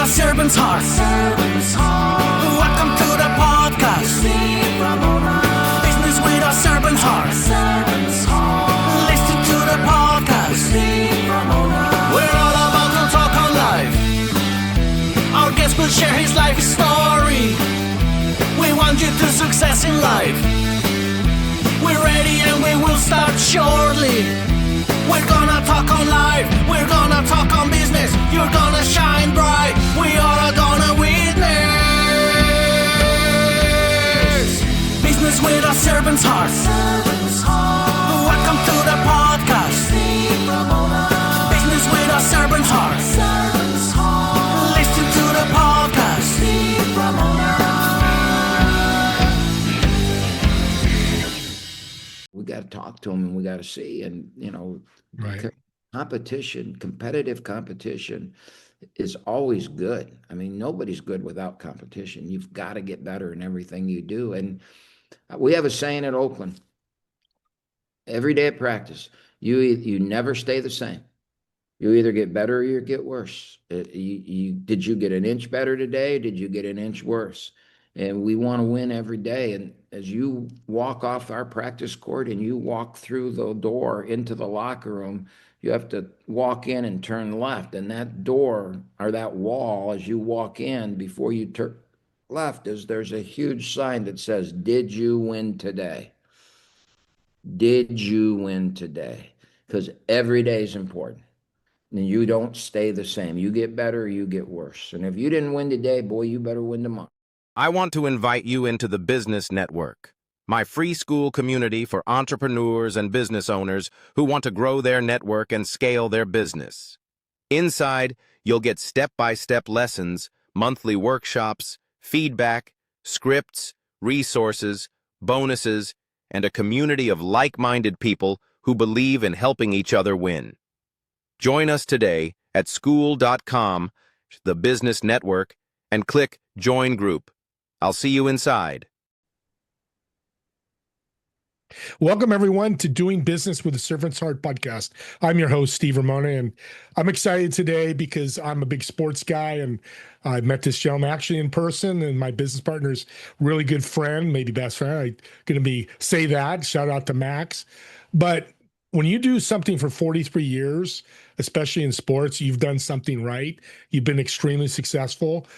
a servant's heart. Welcome to the podcast. Business with a servant's heart. Listen to the podcast. We're all about to talk on life. Our guest will share his life story. We want you to success in life. We're ready and we will start shortly. We're gonna talk on life. We're gonna talk on business. You're gonna shine bright. We are gonna witness. Business with a servant's heart. Welcome to the podcast. Business with a servant's heart. Listen to the podcast. We got to talk to them and we got to see, and Right. competitive competition is always good. I mean, nobody's good without competition. You've got to get better in everything you do. And we have a saying at Oakland: every day at practice, you never stay the same. You either get better or you get worse. Did you get an inch better today? Did you get an inch worse? And we want to win every day. And as you walk off our practice court and you walk through the door into the locker room, you have to walk in and turn left. And that door or that wall, as you walk in, before you turn left, there's a huge sign that says, "Did you win today? Did you win today?" Because every day is important. And you don't stay the same. You get better or you get worse. And if you didn't win today, boy, you better win tomorrow. I want to invite you into the Business Network, my free school community for entrepreneurs and business owners who want to grow their network and scale their business. Inside, you'll get step-by-step lessons, monthly workshops, feedback, scripts, resources, bonuses, and a community of like-minded people who believe in helping each other win. Join us today at school.com, the Business Network, and click Join Group. I'll see you inside. Welcome, everyone, to Doing Business with a Servant's Heart podcast. I'm your host, Steve Ramona, and I'm excited today because I'm a big sports guy, and I met this gentleman actually in person, and my business partner's really good friend, maybe best friend. I'm going to say that. Shout out to Max. But when you do something for 43 years, especially in sports, you've done something right. You've been extremely successful.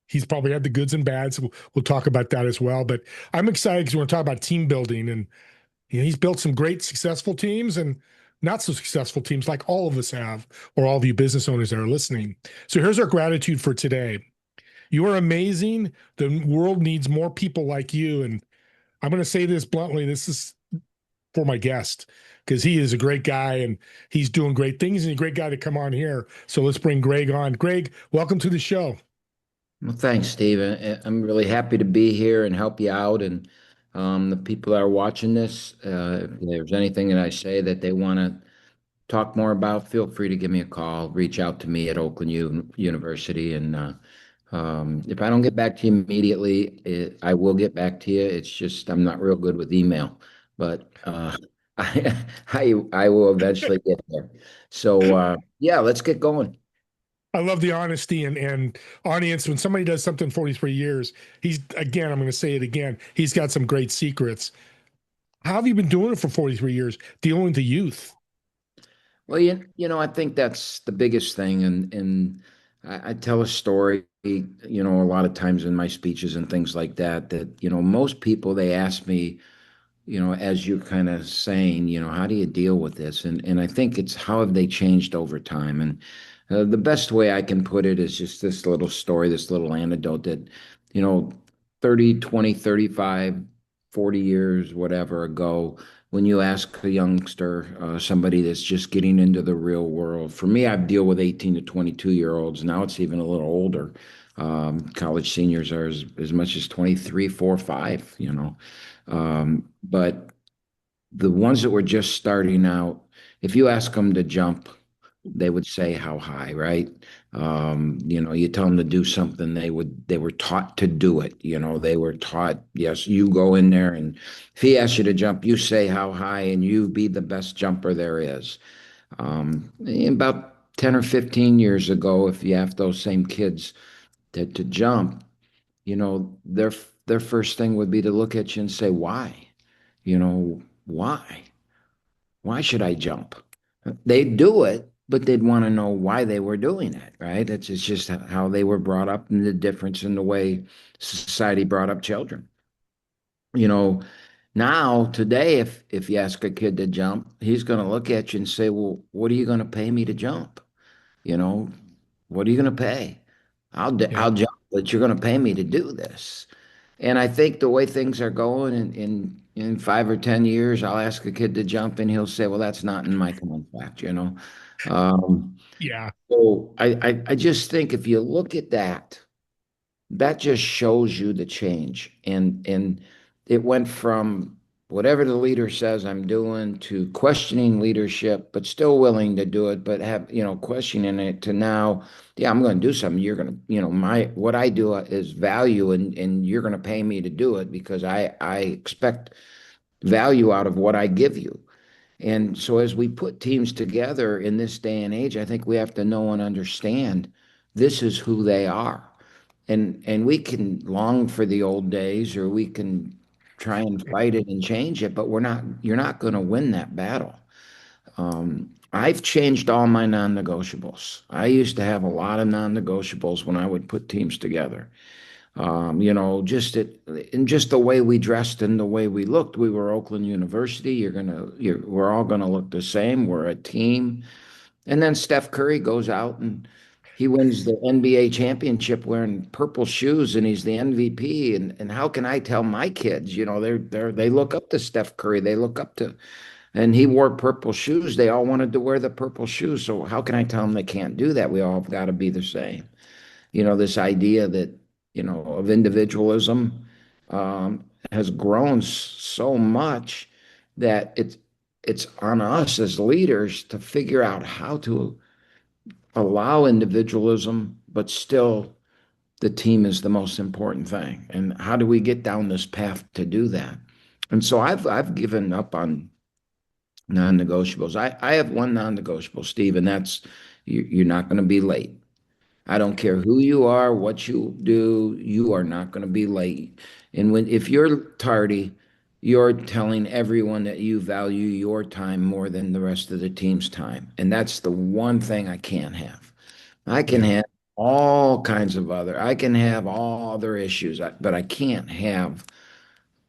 He's probably had the goods and bads. We'll talk about that as well. But I'm excited because we're going to talk about team building. And he's built some great successful teams and not so successful teams like all of us have, or all of you business owners that are listening. So here's our gratitude for today. You are amazing. The world needs more people like you. And I'm going to say this bluntly. This is for my guest, because he is a great guy and he's doing great things and a great guy to come on here. So let's bring Greg on. Greg, welcome to the show. Well, thanks, Steve. I'm really happy to be here and help you out. And the people that are watching this, if there's anything that I say that they want to talk more about, feel free to give me a call. Reach out to me at Oakland University. And if I don't get back to you immediately, I will get back to you. It's just I'm not real good with email, but I will eventually get there. So, yeah, let's get going. I love the honesty and audience. When somebody does something 43 years, I'm going to say it again, he's got some great secrets. How have you been doing it for 43 years, dealing with the youth? Well, I think that's the biggest thing. And I tell a story, a lot of times in my speeches and things like that, most people, they ask me, as you're kind of saying, how do you deal with this? And I think it's how have they changed over time? And the best way I can put it is just this little story, this little anecdote that, 30, 20, 35, 40 years, whatever ago, when you ask a youngster, somebody that's just getting into the real world. For me, I deal with 18 to 22-year-olds. Now it's even a little older. College seniors are as much as 23, 4, 5, but the ones that were just starting out, if you ask them to jump, they would say how high, right? You tell them to do something, they were taught to do it. They were taught, yes, you go in there, and if he asks you to jump, you say how high, and you be the best jumper there is. About 10 or 15 years ago, if you ask those same kids to jump, their first thing would be to look at you and say, why? Why? Why should I jump? They'd do it, but they'd want to know why they were doing it, right? It's just how they were brought up and the difference in the way society brought up children. You know, Now today, if you ask a kid to jump, he's going to look at you and say, "Well, what are you going to pay me to jump? You know, what are you going to pay? Yeah. I'll jump, but you're going to pay me to do this." And I think the way things are going in 5 or 10 years, I'll ask a kid to jump and he'll say, well, that's not in my contract. Um, Yeah. so I just think if you look at that, that just shows you the change. And it went from whatever the leader says I'm doing to questioning leadership, but still willing to do it, but questioning it to now, yeah, I'm going to do something. You're going to, what I do is value and you're going to pay me to do it because I expect value out of what I give you. And so as we put teams together in this day and age, I think we have to know and understand this is who they are. And we can long for the old days or we can try and fight it and change it, but you're not going to win that battle. I've changed all my non-negotiables. I used to have a lot of non-negotiables when I would put teams together. Just the way we dressed and the way we looked. We were Oakland University. We're all gonna look the same. We're a team. And then Steph Curry goes out and he wins the NBA championship wearing purple shoes and he's the MVP. And how can I tell my kids, they look up to Steph Curry. They look up to, and he wore purple shoes. They all wanted to wear the purple shoes. So how can I tell them they can't do that? We all have got to be the same. This idea that, of individualism has grown so much that it's on us as leaders to figure out how to allow individualism, but still the team is the most important thing. And how do we get down this path to do that? And so I've given up on non-negotiables. I have one non-negotiable, Steve, and that's you're not going to be late. I don't care who you are, what you do, you are not going to be late. And if you're tardy, you're telling everyone that you value your time more than the rest of the team's time. And that's the one thing I can't have. I can Yeah. have I can have all other issues, but I can't have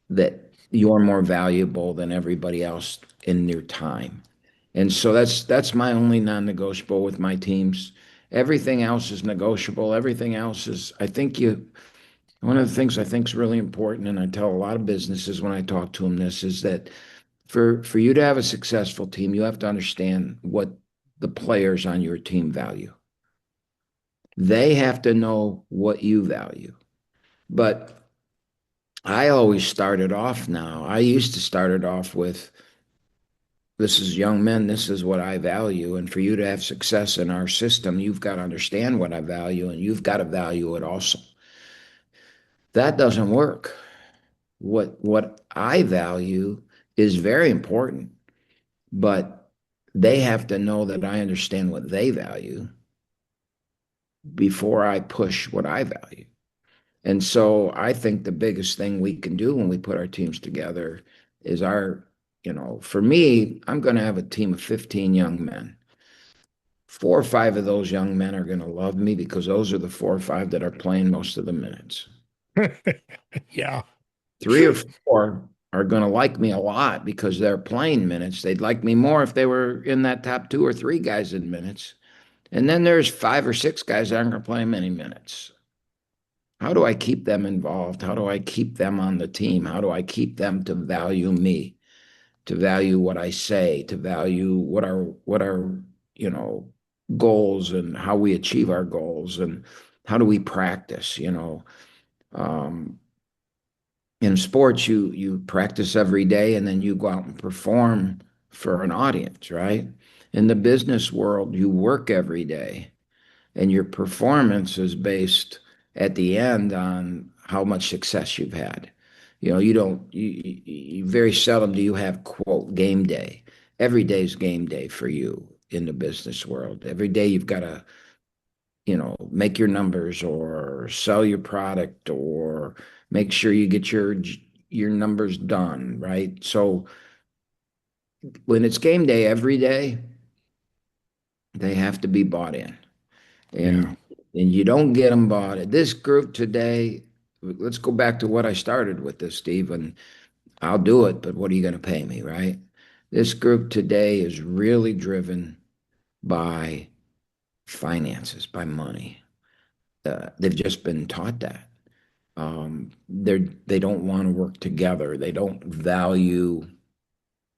that you're more valuable than everybody else in their time. And so that's my only non-negotiable with my teams. Everything else is negotiable. Everything else is, one of the things I think is really important, and I tell a lot of businesses when I talk to them this, is that for you to have a successful team, you have to understand what the players on your team value. They have to know what you value. But I always started off now. I used to start it off with, this is young men, this is what I value. And for you to have success in our system, you've got to understand what I value and you've got to value it also. That doesn't work. What I value is very important, but they have to know that I understand what they value before I push what I value. And so I think the biggest thing we can do when we put our teams together is for me, I'm going to have a team of 15 young men. 4 or 5 of those young men are going to love me because those are the 4 or 5 that are playing most of the minutes. Yeah. 3 or 4 are going to like me a lot because they're playing minutes. They'd like me more if they were in that top 2 or 3 guys in minutes. And then there's 5 or 6 guys that aren't going to play many minutes. How do I keep them involved? How do I keep them on the team? How do I keep them to value me, to value what I say, to value what our goals and how we achieve our goals and how do we practice? Um, in sports, you practice every day and then you go out and perform for an audience, right? In the business world, you work every day and your performance is based at the end on how much success you've had. You very seldom do you have quote game day. Every day's game day for you in the business world. Every day you've got to, make your numbers or sell your product or make sure you get your numbers done, right? So when it's game day every day, they have to be bought in. Yeah. And you don't get them bought. This group today, let's go back to what I started with this, Steve, and I'll do it, but what are you going to pay me, right? This group today is really driven by finances, by money. They've just been taught that. They don't want to work together. They don't value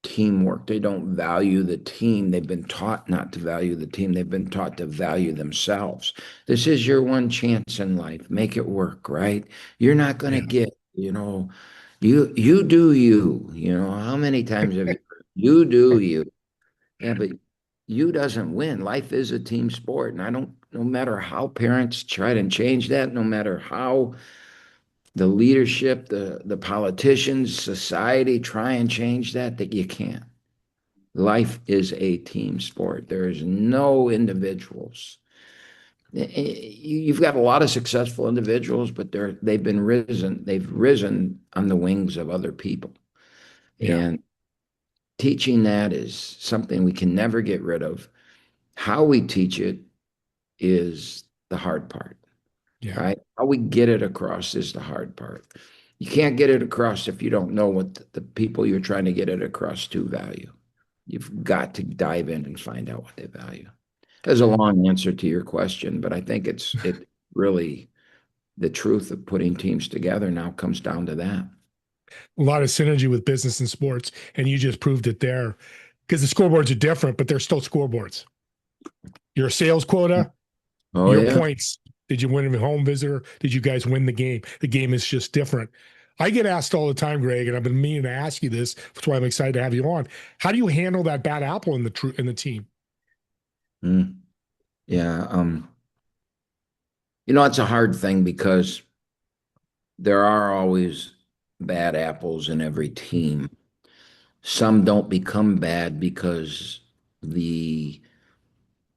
teamwork. They don't value the team. They've been taught not to value the team. They've been taught to value themselves. This is your one chance in life. Make it work, right? You're not going to Yeah. get, you do you. How many times have you do you? Yeah, but you doesn't win. Life is a team sport. And I don't, no matter how parents try to change that, no matter how the leadership, the politicians, society try and change that you can't. Life is a team sport. There is no individuals. You've got a lot of successful individuals, but they've risen on the wings of other people. Yeah. And teaching that is something we can never get rid of. How we teach it is the hard part, Yeah. right? How we get it across is the hard part. You can't get it across if you don't know what the people you're trying to get it across to value. You've got to dive in and find out what they value. There's a long answer to your question, but I think it really the truth of putting teams together now comes down to that. A lot of synergy with business and sports, and you just proved it there because the scoreboards are different, but they're still scoreboards. Your sales quota, Oh your yeah. points. Did you win a home visitor? Did you guys win the game? The game is just different. I get asked all the time, Greg, and I've been meaning to ask you this. That's why I'm excited to have you on. How do you handle that bad apple in the team? Mm, yeah. It's a hard thing because there are always bad apples in every team. Some don't become bad because the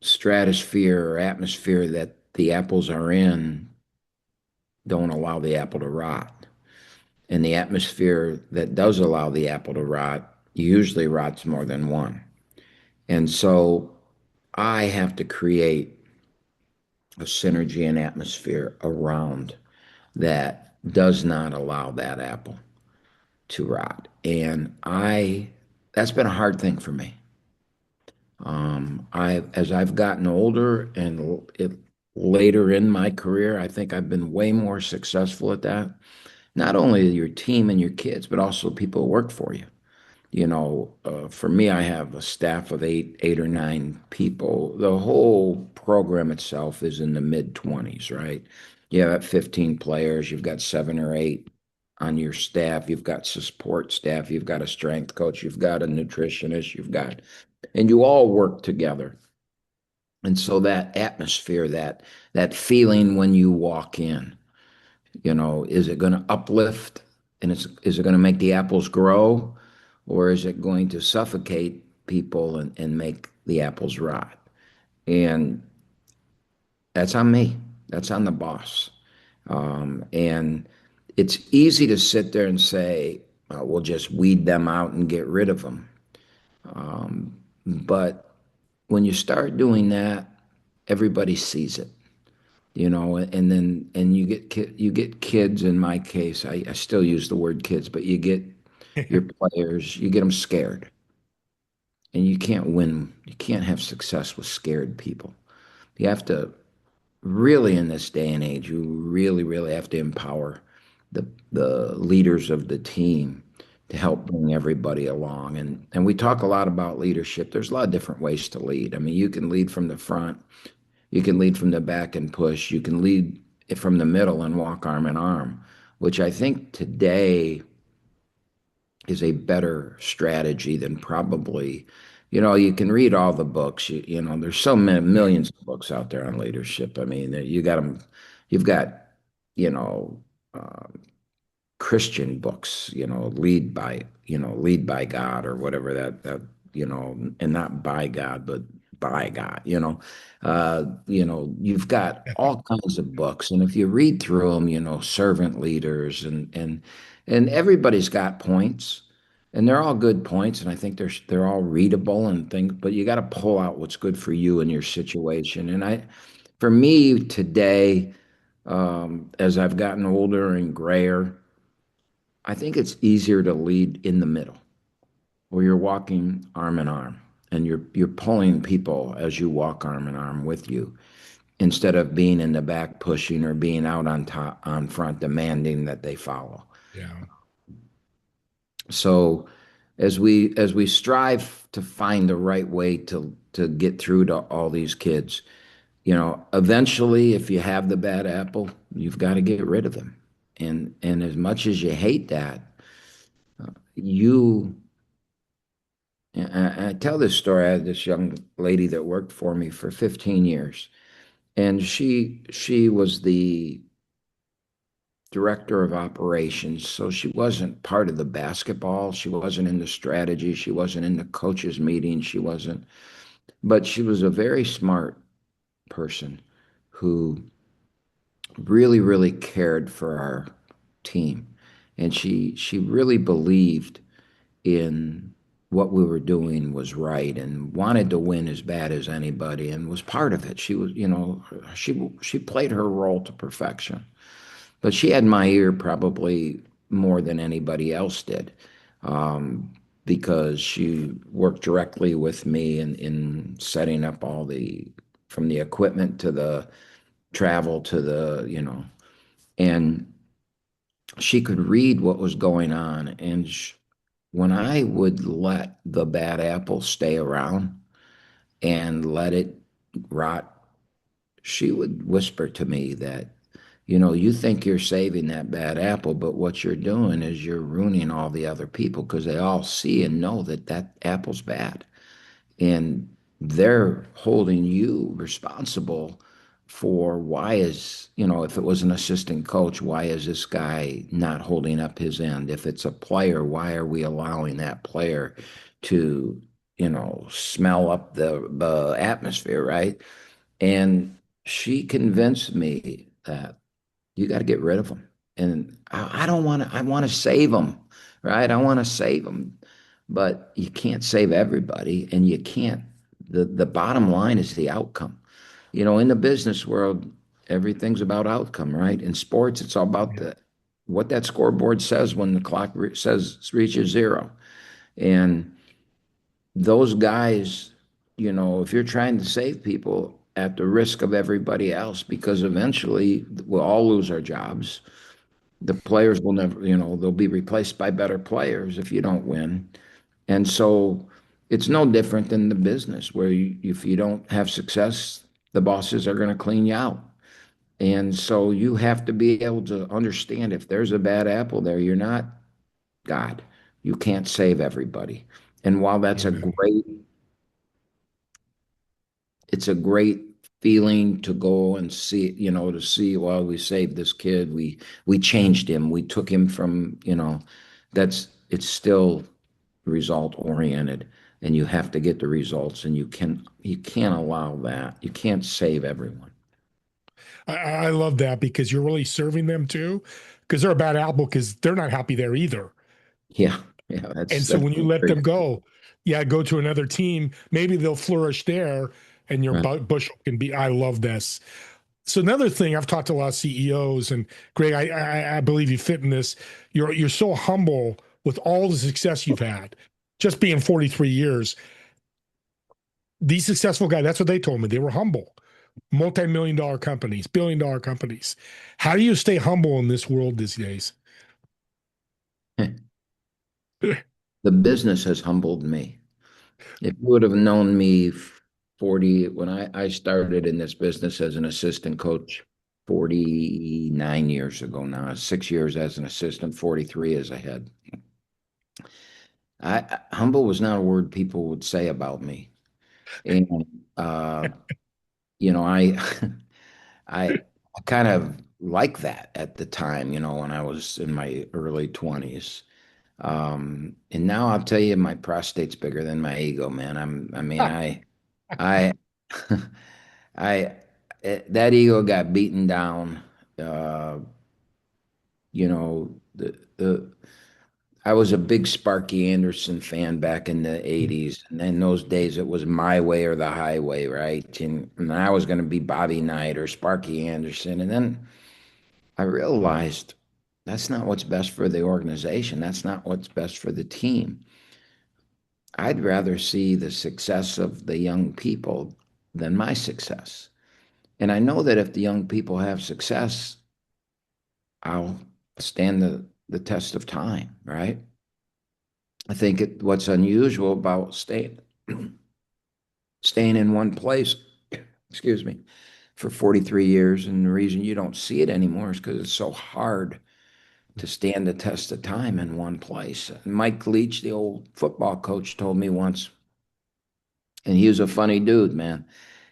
stratosphere or atmosphere that the apples are in don't allow the apple to rot. And the atmosphere that does allow the apple to rot usually rots more than one. And so I have to create a synergy and atmosphere around that does not allow that apple to rot. And that's been a hard thing for me. As I've gotten older and later in my career, I think I've been way more successful at that. Not only your team and your kids, but also people who work for you. For me, I have a staff of eight or nine people. The whole program itself is in the mid 20s, right? You have 15 players, you've got 7 or 8 on your staff, you've got support staff, you've got a strength coach, you've got a nutritionist, and you all work together. And so that atmosphere, that feeling when you walk in, is it going to uplift and is it going to make the apples grow, or is it going to suffocate people and make the apples rot? And that's on me. That's on the boss. And it's easy to sit there and say, we'll just weed them out and get rid of them. But when you start doing that, everybody sees it. And you get kids. In my case, I still use the word kids, but you get your players, you get them scared, and you can't win. You can't have success with scared people. You have to really, in this day and age, you really, really have to empower the leaders of the team to help bring everybody along. And we talk a lot about leadership. There's a lot of different ways to lead. I mean, you can lead from the front. You can lead from the back and push. You can lead from the middle and walk arm in arm, which I think today is a better strategy than probably, you can read all the books. There's so many millions of books out there on leadership. I mean, you got them, you've got, you know, uh, Christian books, lead by God or whatever and not by God, but by God, you've got all kinds of books, and if you read through them, servant leaders and everybody's got points, and they're all good points, and I think they're all readable and things, but you got to pull out what's good for you and your situation. And for me today, as I've gotten older and grayer, I think it's easier to lead in the middle, where you're walking arm in arm and you're pulling people as you walk arm in arm with you, instead of being in the back pushing or being out on top on front demanding that they follow. Yeah. So as we strive to find the right way to get through to all these kids, eventually if you have the bad apple, you've got to get rid of them. And as much as you hate that, you I tell this story. I had this young lady that worked for me for 15 years, and she was the director of operations. So she wasn't part of the basketball. She wasn't in the strategy. She wasn't in the coaches' meeting. She wasn't, but she was a very smart person who really, really cared for our team. And she really believed in what we were doing was right and wanted to win as bad as anybody and was part of it. She was, she played her role to perfection. But she had my ear probably more than anybody else did, because she worked directly with me in setting up from the equipment to the travel to and she could read what was going on. And when I would let the bad apple stay around and let it rot, she would whisper to me that, you think you're saving that bad apple, but what you're doing is you're ruining all the other people, because they all see and know that that apple's bad. And they're holding you responsible for if it was an assistant coach, why is this guy not holding up his end? If it's a player, why are we allowing that player to, smell up the atmosphere, right? And she convinced me that you got to get rid of them. And I don't want to, I want to save them, right? I want to save them, but you can't save everybody, and you can't, the bottom line is the outcome. In the business world, everything's about outcome, right? In sports, it's all about what that scoreboard says when the clock reaches zero. And those guys, if you're trying to save people at the risk of everybody else, because eventually we'll all lose our jobs. The players will never, they'll be replaced by better players if you don't win. And so it's no different than the business, where if you don't have success, the bosses are going to clean you out. And so you have to be able to understand, if there's a bad apple there, you're not God. You can't save everybody. And while that's it's a great feeling to go and see, to see, well, we saved this kid. We changed him. We took him from, it's still result oriented, and you have to get the results, and you can't allow that. You can't save everyone. I love that, because you're really serving them too, because they're a bad apple because they're not happy there either. Yeah. Yeah. And so That's when you let great. them go, go to another team, maybe they'll flourish there, and your Right. bushel can be. I love this. So another thing, I've talked to a lot of CEOs, and Greg, I believe you fit in this. You're so humble with all the success you've had, just being 43 years. These successful guys, that's what they told me. They were humble, multi-million-dollar companies, billion-dollar companies. How do you stay humble in this world these days? The business has humbled me. If you would have known me when I started in this business as an assistant coach 49 years ago now, 6 years as an assistant, 43 as a head. Humble was not a word people would say about me. And, uh, I, I kind of like that at the time, when I was in my early 20s. And now I'll tell you, my prostate's bigger than my ego, man. I, I, that ego got beaten down. Uh, the I was a big Sparky Anderson fan back in the 80s. And in those days, it was my way or the highway, right? And I was going to be Bobby Knight or Sparky Anderson. And then I realized that's not what's best for the organization. That's not what's best for the team. I'd rather see the success of the young people than my success. And I know that if the young people have success, I'll stand the test of time, right? I think what's unusual about staying in one place, excuse me, for 43 years, and the reason you don't see it anymore is because it's so hard to stand the test of time in one place. Mike Leach, the old football coach, told me once, and he was a funny dude, man.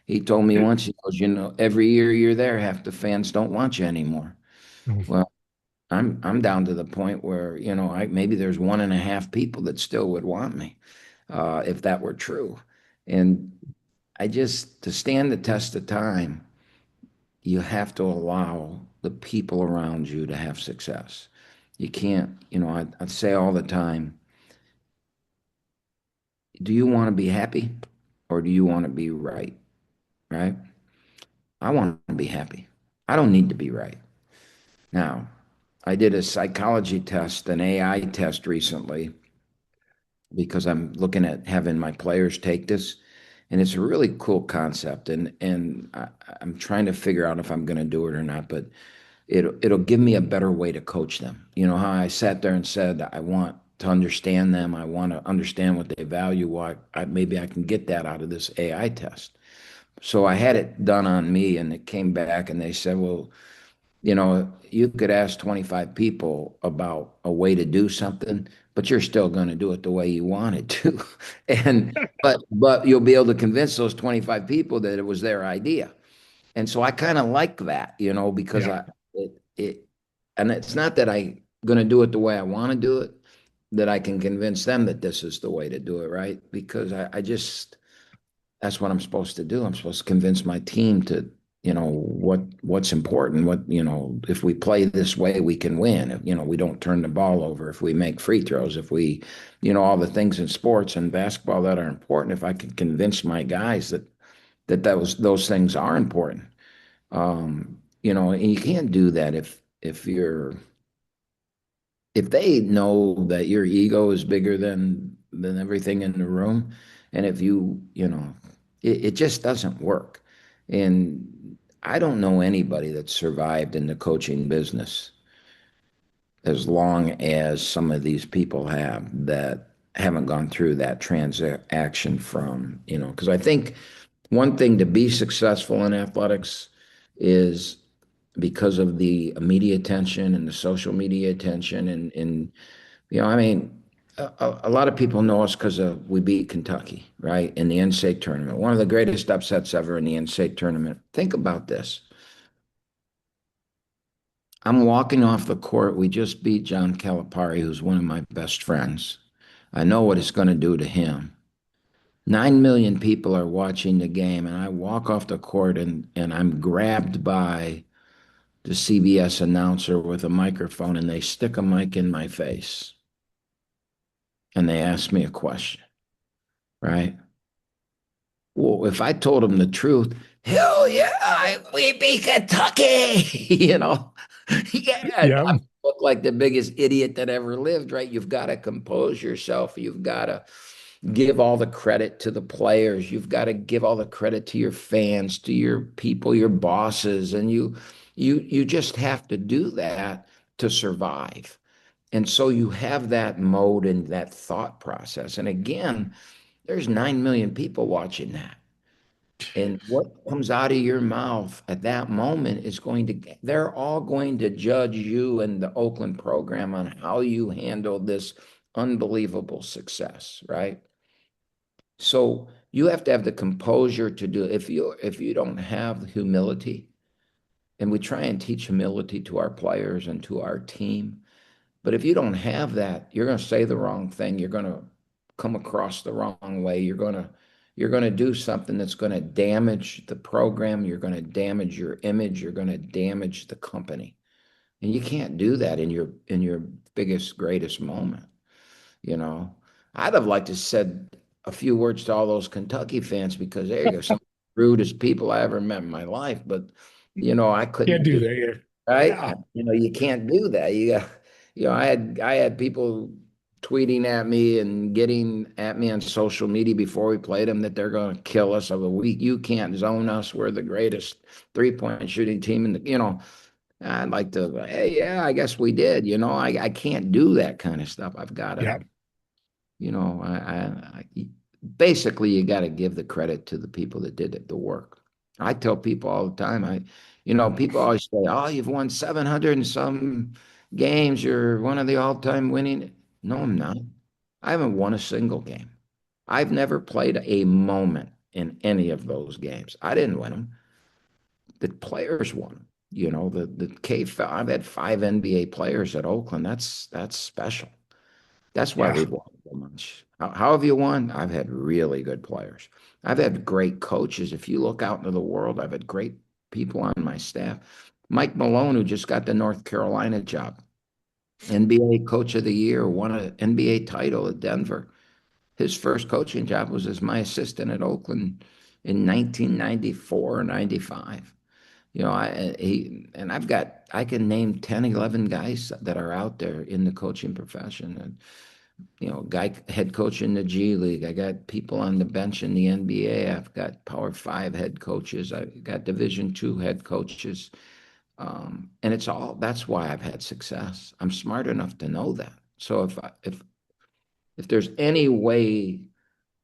He told me once, he goes, every year you're there, half the fans don't want you anymore. Well, I'm down to the point where, maybe there's 1.5 people that still would want me, if that were true. And to stand the test of time, you have to allow the people around you to have success. You can't, I'd say all the time, do you want to be happy or do you want to be right? Right? I want to be happy. I don't need to be right. Now, I did a psychology test, an AI test recently, because I'm looking at having my players take this, and it's a really cool concept. And I'm trying to figure out if I'm going to do it or not, but it'll give me a better way to coach them. You know how I sat there and said I want to understand them, I want to understand what they value. Maybe I can get that out of this AI test. So I had it done on me, and it came back, and they said, well, you could ask 25 people about a way to do something, but you're still going to do it the way you wanted to. But you'll be able to convince those 25 people that it was their idea. And so I kind of like that, because Yeah. and it's not that I'm going to do it the way I want to do it, that I can convince them that this is the way to do it, right? Because that's what I'm supposed to do. I'm supposed to convince my team to, what's important, if we play this way, we can win. If, we don't turn the ball over, if we make free throws, if we, all the things in sports and basketball that are important, if I can convince my guys those things are important. And you can't do that if they know that your ego is bigger than everything in the room, and if it just doesn't work. And I don't know anybody that survived in the coaching business as long as some of these people have that haven't gone through that transaction from, because I think one thing to be successful in athletics is because of the media attention and the social media attention. And I mean, a lot of people know us because we beat Kentucky, right, in the NCAA tournament. One of the greatest upsets ever in the NCAA tournament. Think about this. I'm walking off the court. We just beat John Calipari, who's one of my best friends. I know what it's going to do to him. 9 million people are watching the game, and I walk off the court and I'm grabbed by the CBS announcer with a microphone, and they stick a mic in my face and they ask me a question, right? Well, if I told them the truth, hell yeah, we beat Kentucky, yeah, Yeah. I look like the biggest idiot that ever lived, right? You've got to compose yourself. You've got to give all the credit to the players. You've got to give all the credit to your fans, to your people, your bosses, and you just have to do that to survive. And so you have that mode and that thought process. And again, there's 9 million people watching that. And what comes out of your mouth at that moment they're all going to judge you and the Oakland program on how you handle this unbelievable success, right? So you have to have the composure to do it. If you don't have the humility, and we try and teach humility to our players and to our team, but if you don't have that, you're going to say the wrong thing. You're going to come across the wrong way. you're going to do something that's going to damage the program. You're going to damage your image. You're going to damage the company. And you can't do that in your biggest, greatest moment. You know, I'd have liked to said a few words to all those Kentucky fans because there you go, some of the rudest people I ever met in my life. But I Can't couldn't do do that. right. Yeah. You can't do that. I had people tweeting at me and getting at me on social media before we played them that they're going to kill us. You can't zone us. We're the greatest 3-point shooting team in the. I'd like to. Hey, yeah, I guess we did. I can't do that kind of stuff. I've got to. Yeah. Basically, you got to give the credit to the people that did the work. I tell people all the time, people always say, oh, you've won 700 and some games. You're one of the all-time winning. No, I'm not. I haven't won a single game. I've never played a moment in any of those games. I didn't win them. The players won them. I've had 5 NBA players at Oakland. That's special. That's why Yeah. we've won so much. How have you won? I've had really good players. I've had great coaches. If you look out into the world, I've had great people on my staff. Mike Malone, who just got the North Carolina job, NBA Coach of the Year, won an NBA title at Denver. His first coaching job was as my assistant at Oakland in 1994 or 95. I can name 10, 11 guys that are out there in the coaching profession. And guy head coach in the G League. I got people on the bench in the NBA. I've got Power 5 head coaches. I've got Division 2 head coaches. And that's why I've had success. I'm smart enough to know that. So if there's any way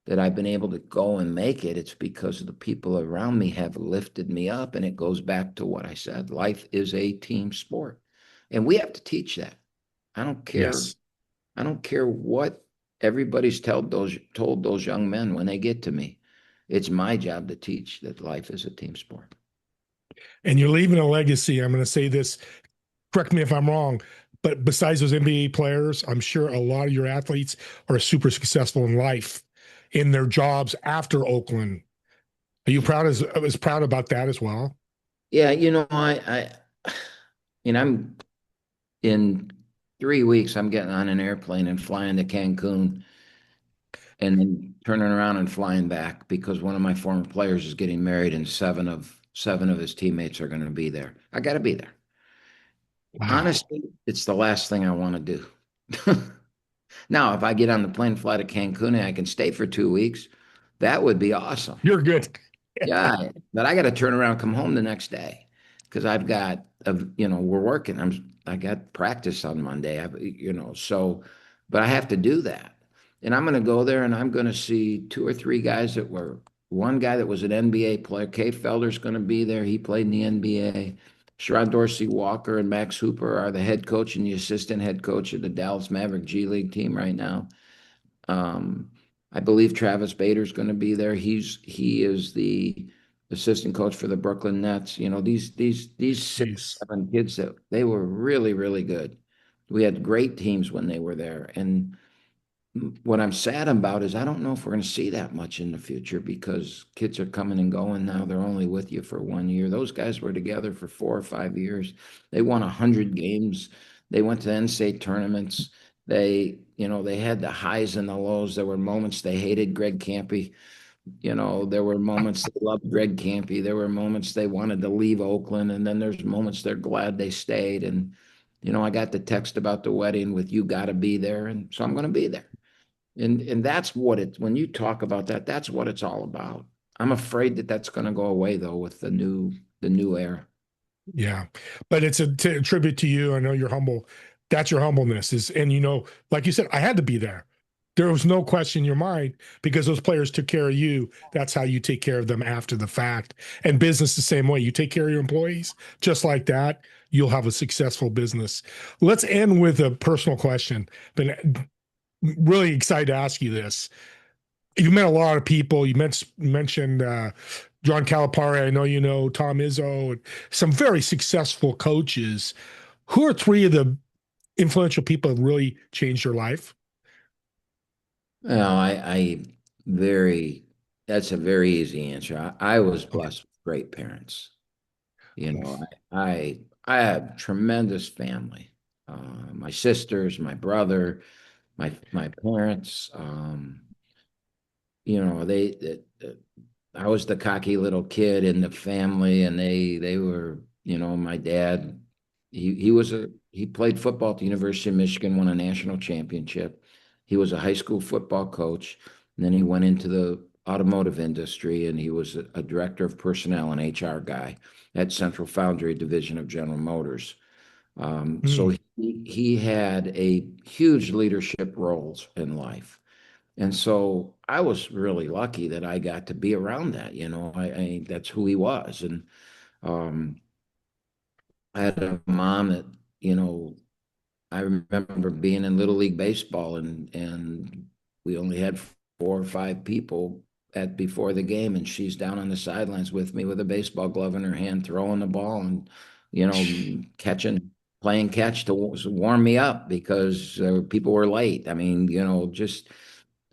that I've been able to go and make it, it's because of the people around me have lifted me up. And it goes back to what I said. Life is a team sport. And we have to teach that. I don't care. Yes. I don't care what everybody's told those young men when they get to me. It's my job to teach that life is a team sport. And you're leaving a legacy. I'm going to say this, correct me if I'm wrong, but besides those NBA players, I'm sure a lot of your athletes are super successful in life, in their jobs after Oakland. Are you proud about that as well? Yeah, I'm in 3 weeks, I'm getting on an airplane and flying to Cancun and then turning around and flying back because one of my former players is getting married and seven of his teammates are going to be there. I got to be there. Wow. Honestly, it's the last thing I want to do. Now, if I get on the plane, fly to Cancun, and I can stay for 2 weeks, that would be awesome. You're good. Yeah, but I got to turn around, come home the next day because I've got, we're working. I got practice on Monday. But I have to do that, and I'm going to go there, and I'm going to see 2 or 3 guys one guy that was an NBA player. Kay Felder's going to be there. He played in the NBA. Sharon Dorsey Walker and Max Hooper are the head coach and the assistant head coach of the Dallas Maverick G League team right now. I believe Travis Bader's going to be there. He is the assistant coach for the Brooklyn Nets. These 6, 7 kids that they were really, really good. We had great teams when they were there. And what I'm sad about is I don't know if we're going to see that much in the future because kids are coming and going now. They're only with you for 1 year. Those guys were together for 4 or 5 years. They won 100 games. They went to NCAA tournaments. They had the highs and the lows. There were moments they hated Greg Kampe. There were moments they loved Greg Kampe. There were moments they wanted to leave Oakland. And then there's moments they're glad they stayed. And, I got the text about the wedding with you got to be there. And so I'm going to be there. And that's when you talk about that, that's what it's all about. I'm afraid that that's going to go away though with the new era. Yeah, but it's a tribute to you. I know you're humble. That's your humbleness and like you said, I had to be there. There was no question in your mind because those players took care of you. That's how you take care of them after the fact. And business the same way. You take care of your employees just like that, you'll have a successful business. Let's end with a personal question. Been really excited to ask you this. You've met a lot of people. You mentioned John Calipari. I know you know Tom Izzo, and some very successful coaches. Who are 3 of the influential people that really changed your life? Well, I very That's a very easy answer. I was blessed with great parents. You know, I have tremendous family. My sisters, my brother, my parents. You know, I was the cocky little kid in the family, and they were, you know, my dad. He played football at the University of Michigan, won a national championship. He was a high school football coach, and then he went into the automotive industry, and he was a director of personnel and HR guy at Central Foundry division of General Motors. So Mm, he had a huge leadership roles in life. And so I was really lucky that I got to be around that. You know, that's who he was. And um, I had a mom that, you know, I remember being in Little League Baseball, and we only had 4 or 5 people at before the game, and she's down on the sidelines with me with a baseball glove in her hand, throwing the ball and, you know, playing catch to warm me up because people were late. I mean, you know,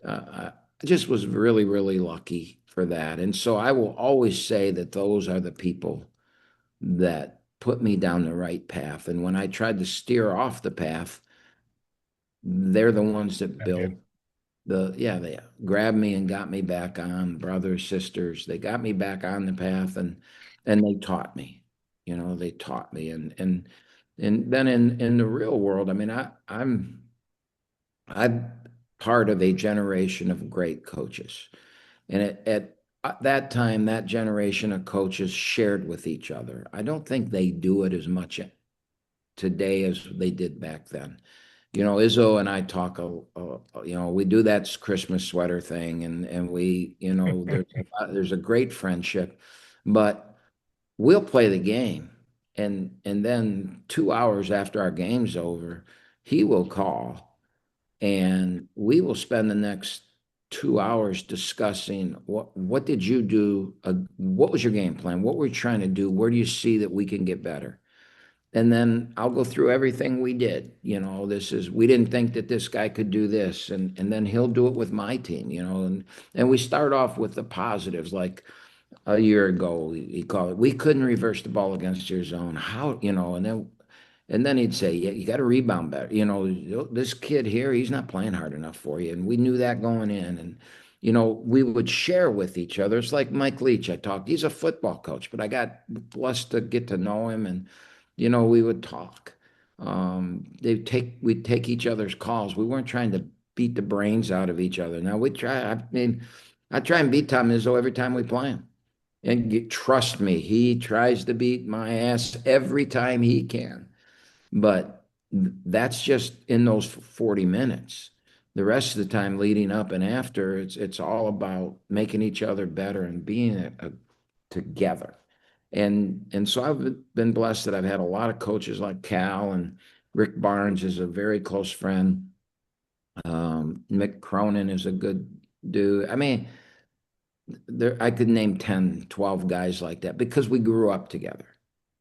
I just was really, really lucky for that. And so I will always say that those are the people that put me down the right path. And when I tried to steer off the path, they're the ones that built they grabbed me and got me back on, brothers, sisters. They got me back on the path, and they taught me, you know, they taught me. And then in the real world, I mean, I'm part of a generation of great coaches. And at that time, that generation of coaches shared with each other. I don't think they do it as much today as they did back then. You know, Izzo and I talk, you know, we do that Christmas sweater thing, and we, you know, there's a great friendship, but we'll play the game, and then 2 hours after our game's over, he will call, and we will spend the next 2 hours discussing what did you do, what was your game plan, what were you trying to do, where do you see that we can get better, and then I'll go through everything we did. You know, we didn't think that this guy could do this, and then he'll do it with my team. You know, and we start off with the positives, like a year ago he called it, we couldn't reverse the ball against your zone, how, you know, and then he'd say, yeah, you got to rebound better. You know, this kid here, he's not playing hard enough for you. And we knew that going in. And, you know, we would share with each other. It's like Mike Leach. He's a football coach, but I got blessed to get to know him. And, you know, we would talk. We'd take each other's calls. We weren't trying to beat the brains out of each other. Now I mean, I try and beat Tom Izzo every time we play him. And trust me, he tries to beat my ass every time he can. But that's just in those 40 minutes. The rest of the time leading up and after, it's all about making each other better and being together. And so I've been blessed that I've had a lot of coaches like Cal, and Rick Barnes is a very close friend. Mick Cronin is a good dude. I mean, I could name 10, 12 guys like that because we grew up together.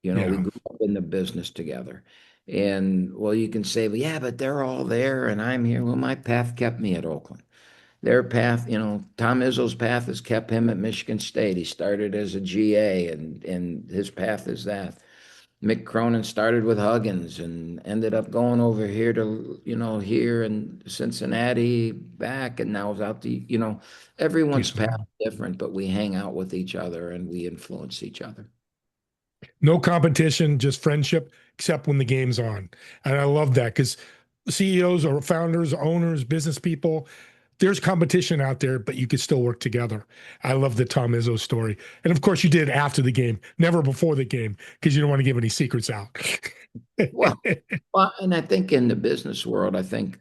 You know, we yeah. grew up in the business together. And well, you can say, well, yeah, but they're all there and I'm here. Well, my path kept me at Oakland. Their path, you know, Tom Izzo's path has kept him at Michigan State. He started as a GA, and his path is that. Mick Cronin started with Huggins and ended up going over here to, you know, here in Cincinnati back, and now is out to, you know, everyone's path Houston. is different, but we hang out with each other and we influence each other. No competition, just friendship, except when the game's on. And I love that because CEOs or founders, owners, business people, there's competition out there, but you could still work together. I love the Tom Izzo story. And of course, you did after the game, never before the game, because you don't want to give any secrets out. Well, and I think in the business world, I think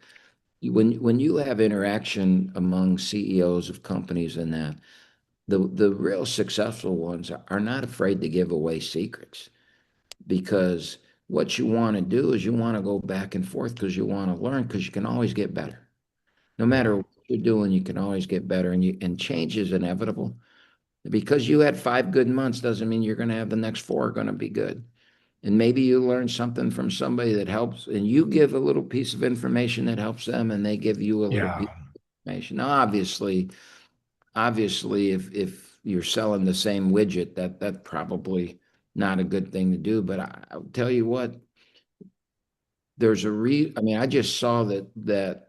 when you have interaction among CEOs of companies and that, the real successful ones are not afraid to give away secrets, because what you want to do is you want to go back and forth because you want to learn, because you can always get better. No matter Yeah. what you're doing, you can always get better, and change is inevitable. Because you had 5 good months doesn't mean you're going to have the next 4 are going to be good. And maybe you learn something from somebody that helps, and you give a little piece of information that helps them, and they give you a little Yeah. piece of information. Now, obviously, obviously, if you're selling the same widget, that's probably not a good thing to do. But I'll tell you what, there's I mean, I just saw that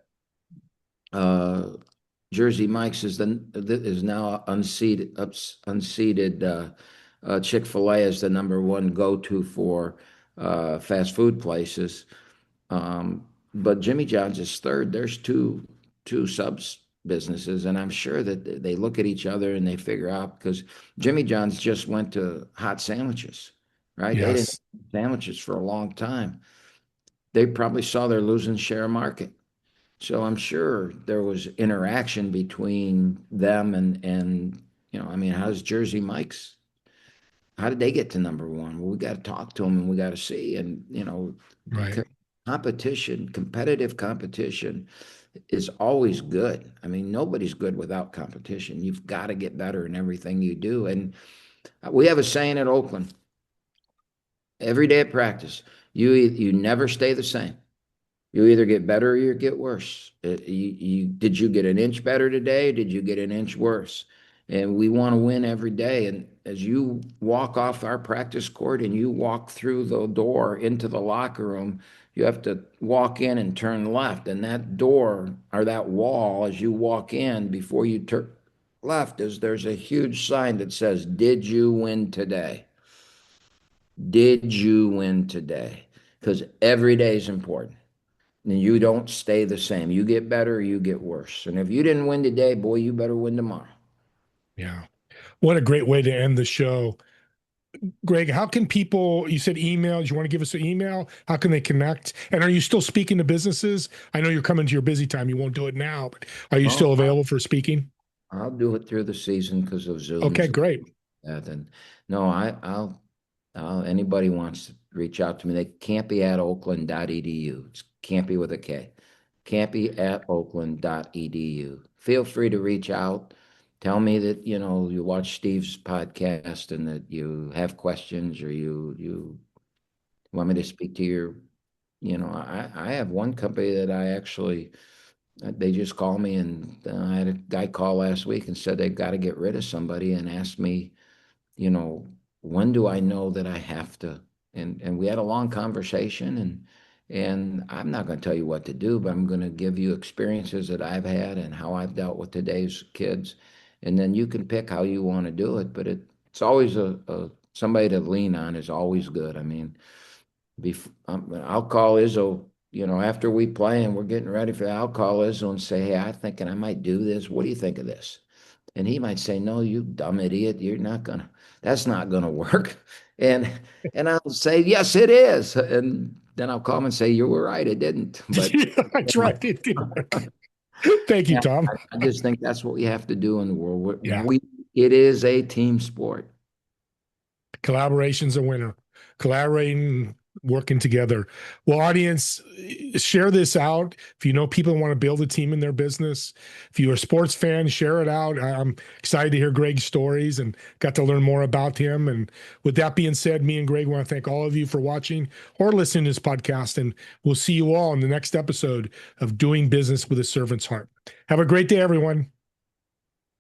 uh, Jersey Mike's is now unseated. Chick-fil-A is the number one go-to for fast food places. But Jimmy John's is third. There's two subs businesses, and I'm sure that they look at each other and they figure out, because Jimmy John's just went to hot sandwiches, right? They didn't Yes. have sandwiches for a long time. They probably saw they're losing share of market. So I'm sure there was interaction between them and I mean, how's Jersey Mike's? How did they get to number one? Well, we got to talk to them and we got to see. And Right. competitive competition is always good. I mean, nobody's good without competition. You've got to get better in everything you do. And we have a saying at Oakland: every day at practice, you never stay the same. You either get better or you get worse. Did you get an inch better today? Did you get an inch worse? And we want to win every day. And as you walk off our practice court and you walk through the door into the locker room, you have to walk in and turn left. And that door, or that wall, as you walk in, before you turn left, there's a huge sign that says, "Did you win today? Did you win today?" Because every day is important. And you don't stay the same. You get better or you get worse. And if you didn't win today, boy, you better win tomorrow. Yeah. What a great way to end the show. Greg, how can people, you said email, you want to give us an email? How can they connect? And are you still speaking to businesses? I know you're coming to your busy time. You won't do it now, but are you still available for speaking? I'll do it through the season because of Zooms. Okay, great. And no, anybody wants to reach out to me, they can't be at oakland.edu. It's can't be with a K. Can't be at oakland.edu. Feel free to reach out. Tell me that, you watch Steve's podcast and that you have questions, or you want me to speak to I have one company that I actually, they just call me, and I had a guy call last week and said they've got to get rid of somebody, and asked me, you know, when do I know that I have to? And we had a long conversation, and I'm not going to tell you what to do, but I'm going to give you experiences that I've had and how I've dealt with today's kids, and then you can pick how you want to do it. But it's always somebody to lean on is always good. I mean, I'll call Izzo, after we play and we're getting ready for that. I'll call Izzo and say, "Hey, I'm thinking I might do this. What do you think of this?" And he might say, "No, you dumb idiot. That's not gonna work." And I'll say, "Yes, it is." And then I'll call him and say, "You were right, it didn't." But I tried it. Didn't work. Thank you, yeah, Tom. I just think that's what we have to do in the world. Yeah. It is a team sport. Collaboration's a winner. Collaborating, working together. Well, audience, share this out. If you know people who want to build a team in their business, if you're a sports fan, share it out. I'm excited to hear Greg's stories and got to learn more about him. And with that being said, me and Greg want to thank all of you for watching or listening to this podcast. And we'll see you all in the next episode of Doing Business with a Servant's Heart. Have a great day, everyone.